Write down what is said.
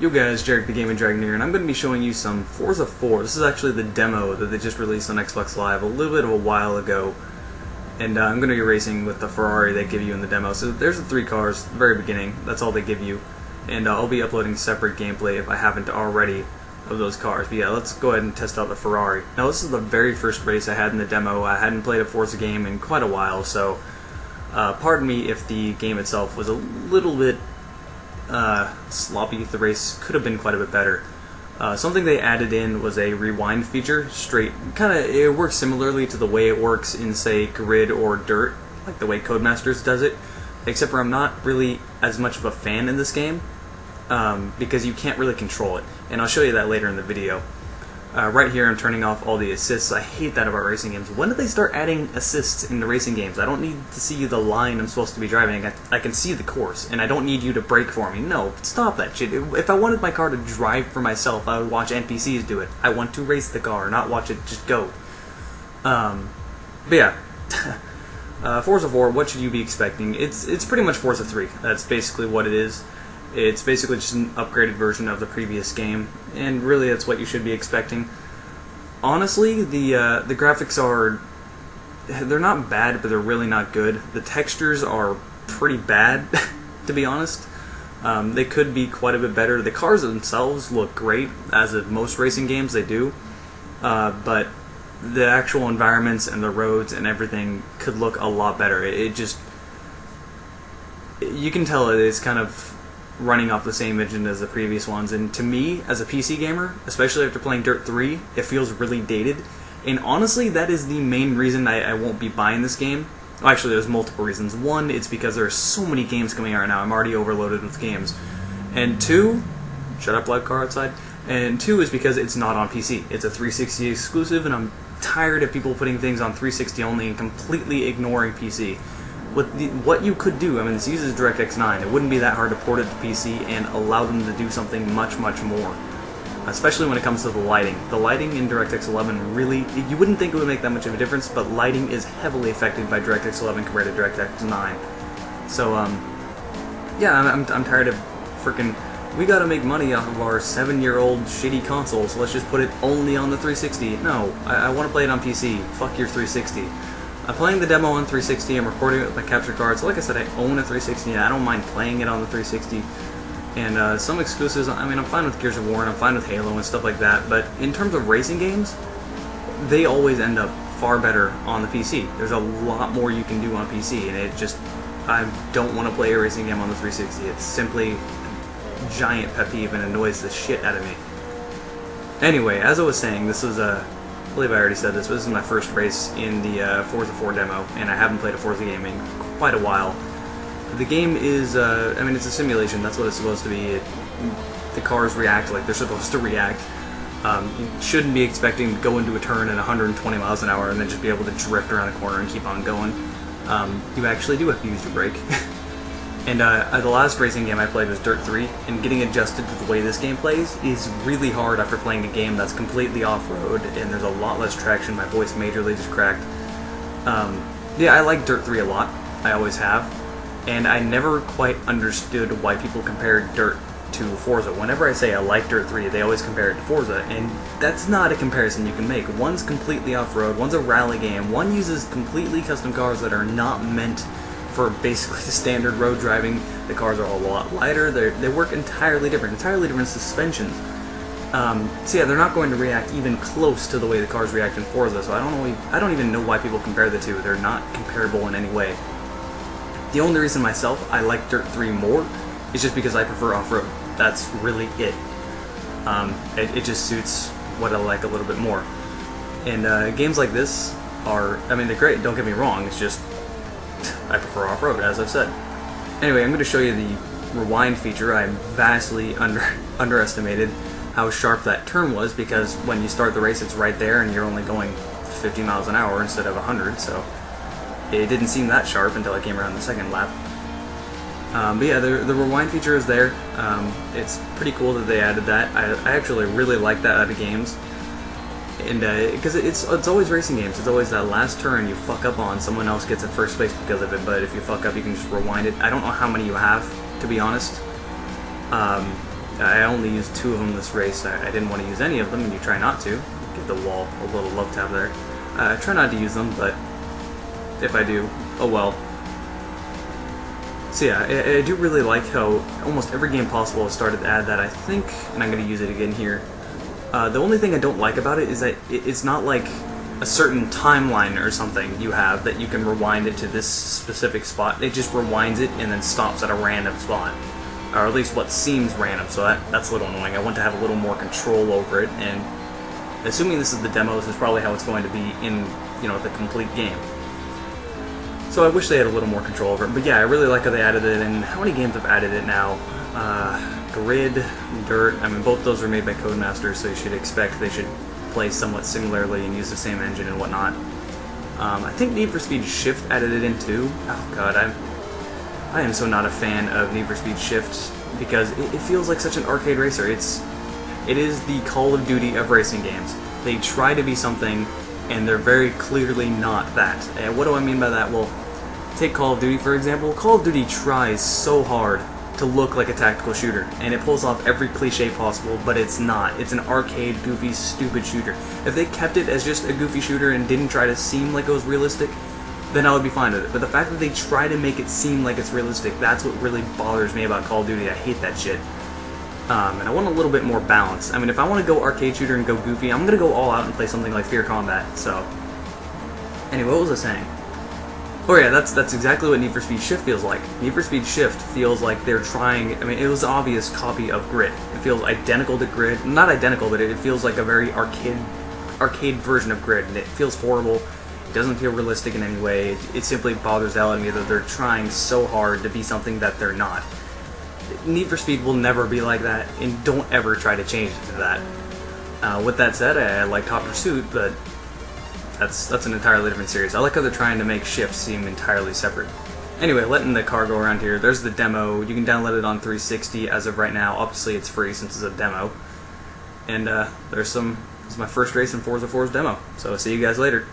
Yo guys, Jarek the Gaming Dragon here, and I'm going to be showing you some Forza 4. This is actually the demo that they just released on Xbox Live a little bit of a while ago. And I'm going to be racing with the Ferrari they give you in the demo. So there's the three cars, the very beginning, that's all they give you. And I'll be uploading separate gameplay if I haven't already of those cars. But yeah, let's go ahead and test out the Ferrari. Now this is the very first race I had in the demo. I hadn't played a Forza game in quite a while, so pardon me if the game itself was a little bit sloppy. The race could have been quite a bit better. Something they added in was a rewind feature. It works similarly to the way it works in, say, Grid or Dirt, like the way Codemasters does it, except for I'm not really as much of a fan in this game, because you can't really control it, and I'll show you that later in the video. Right here I'm turning off all the assists. I hate that about racing games. When did they start adding assists in the racing games? I don't need to see the line I'm supposed to be driving. I can see the course, and I don't need you to brake for me. No, stop that shit. If I wanted my car to drive for myself, I would watch NPCs do it. I want to race the car, not watch it just go. But yeah, Forza 4, what should you be expecting? It's pretty much Forza 3. That's basically what it is. It's basically just an upgraded version of the previous game, and really that's what you should be expecting. Honestly, the graphics they're not bad, but they're really not good. The textures are pretty bad, to be honest. They could be quite a bit better. The cars themselves look great, as of most racing games they do, but the actual environments and the roads and everything could look a lot better. You can tell it is kind of running off the same engine as the previous ones, and to me, as a PC gamer, especially after playing Dirt 3, it feels really dated, and honestly, that is the main reason I won't be buying this game. Well, actually, there's multiple reasons. One, it's because there are so many games coming out right now, I'm already overloaded with games, and two, shut up loud car outside, and two is because it's not on PC. It's a 360 exclusive, and I'm tired of people putting things on 360 only and completely ignoring PC. What you could do, I mean, this uses DirectX 9. It wouldn't be that hard to port it to PC and allow them to do something much, much more. Especially when it comes to the lighting. The lighting in DirectX 11 really, you wouldn't think it would make that much of a difference, but lighting is heavily affected by DirectX 11 compared to DirectX 9. So, yeah, I'm tired of freaking, we gotta make money off of our 7-year-old shitty console, so let's just put it only on the 360. No, I want to play it on PC. Fuck your 360. I'm playing the demo on 360, I'm recording it with my capture card, so like I said, I own a 360, and I don't mind playing it on the 360, and some exclusives, I mean, I'm fine with Gears of War, and I'm fine with Halo and stuff like that, but in terms of racing games, they always end up far better on the PC. There's a lot more you can do on PC, and I don't want to play a racing game on the 360. It's simply a giant pet peeve and annoys the shit out of me. Anyway, as I was saying, this was I believe I already said this, but this is my first race in the Forza 4 demo, and I haven't played a Forza game in quite a while. The game is, I mean, it's a simulation, that's what it's supposed to be. The cars react like they're supposed to react. You shouldn't be expecting to go into a turn at 120 miles an hour and then just be able to drift around the corner and keep on going. You actually do have to use your brake. And the last racing game I played was Dirt 3, and getting adjusted to the way this game plays is really hard after playing a game that's completely off-road, and there's a lot less traction. My voice majorly just cracked. Yeah, I like Dirt 3 a lot. I always have. And I never quite understood why people compared Dirt to Forza. Whenever I say I like Dirt 3, they always compare it to Forza, and that's not a comparison you can make. One's completely off-road, one's a rally game, one uses completely custom cars that are not meant for basically the standard road driving. The cars are a lot lighter, they work entirely different suspensions. So yeah, they're not going to react even close to the way the cars react in Forza, so I don't even know why people compare the two. They're not comparable in any way. The only reason myself I like Dirt 3 more is just because I prefer off-road. That's really it. It just suits what I like a little bit more. And games like this are, I mean, they're great, don't get me wrong, it's just I prefer off-road, as I've said. Anyway, I'm going to show you the rewind feature. I vastly underestimated how sharp that turn was, because when you start the race it's right there and you're only going 50 miles an hour instead of 100, so it didn't seem that sharp until I came around the second lap. But yeah, the rewind feature is there. It's pretty cool that they added that. I actually really like that out of games. And because it's always racing games, it's always that last turn you fuck up on, someone else gets in first place because of it, but if you fuck up you can just rewind it. I don't know how many you have, to be honest. I only used 2 of them this race. I didn't want to use any of them, and you try not to. Give the wall a little love tap there. I try not to use them, but if I do, oh well. So yeah, I do really like how almost every game possible has started to add that, I think, and I'm going to use it again here. The only thing I don't like about it is that it's not like a certain timeline or something you have that you can rewind it to this specific spot. It just rewinds it and then stops at a random spot. Or at least what seems random, so that's a little annoying. I want to have a little more control over it, and assuming this is the demo, this is probably how it's going to be in, the complete game. So I wish they had a little more control over it, but yeah, I really like how they added it, and how many games have added it now? Grid, Dirt, I mean, both those were made by Codemasters, so you should expect they should play somewhat similarly and use the same engine and whatnot. I think Need for Speed Shift added it in too. Oh god, I am so not a fan of Need for Speed Shift, because it feels like such an arcade racer. It is the Call of Duty of racing games. They try to be something, and they're very clearly not that. And what do I mean by that? Well, take Call of Duty for example. Call of Duty tries so hard to look like a tactical shooter, and it pulls off every cliche possible, but it's not. It's an arcade, goofy, stupid shooter. If they kept it as just a goofy shooter and didn't try to seem like it was realistic, then I would be fine with it. But the fact that they try to make it seem like it's realistic, that's what really bothers me about Call of Duty. I hate that shit. And I want a little bit more balance. I mean, if I want to go arcade shooter and go goofy, I'm going to go all out and play something like Fear Combat, so... Anyway, what was I saying? Oh yeah, that's exactly what Need for Speed Shift feels like. Need for Speed Shift feels like they're trying... I mean, it was an obvious copy of Grid. It feels identical to Grid. Not identical, but it feels like a very arcade version of Grid, and it feels horrible. It doesn't feel realistic in any way. It simply bothers the hell out of me that they're trying so hard to be something that they're not. Need for Speed will never be like that, and don't ever try to change it to that. With that said, I like Hot Pursuit, but that's an entirely different series. I like how they're trying to make Shift seem entirely separate. Anyway, letting the car go around here, there's the demo. You can download it on 360 as of right now. Obviously it's free since it's a demo. And this is my first race in Forza 4's demo. So see you guys later.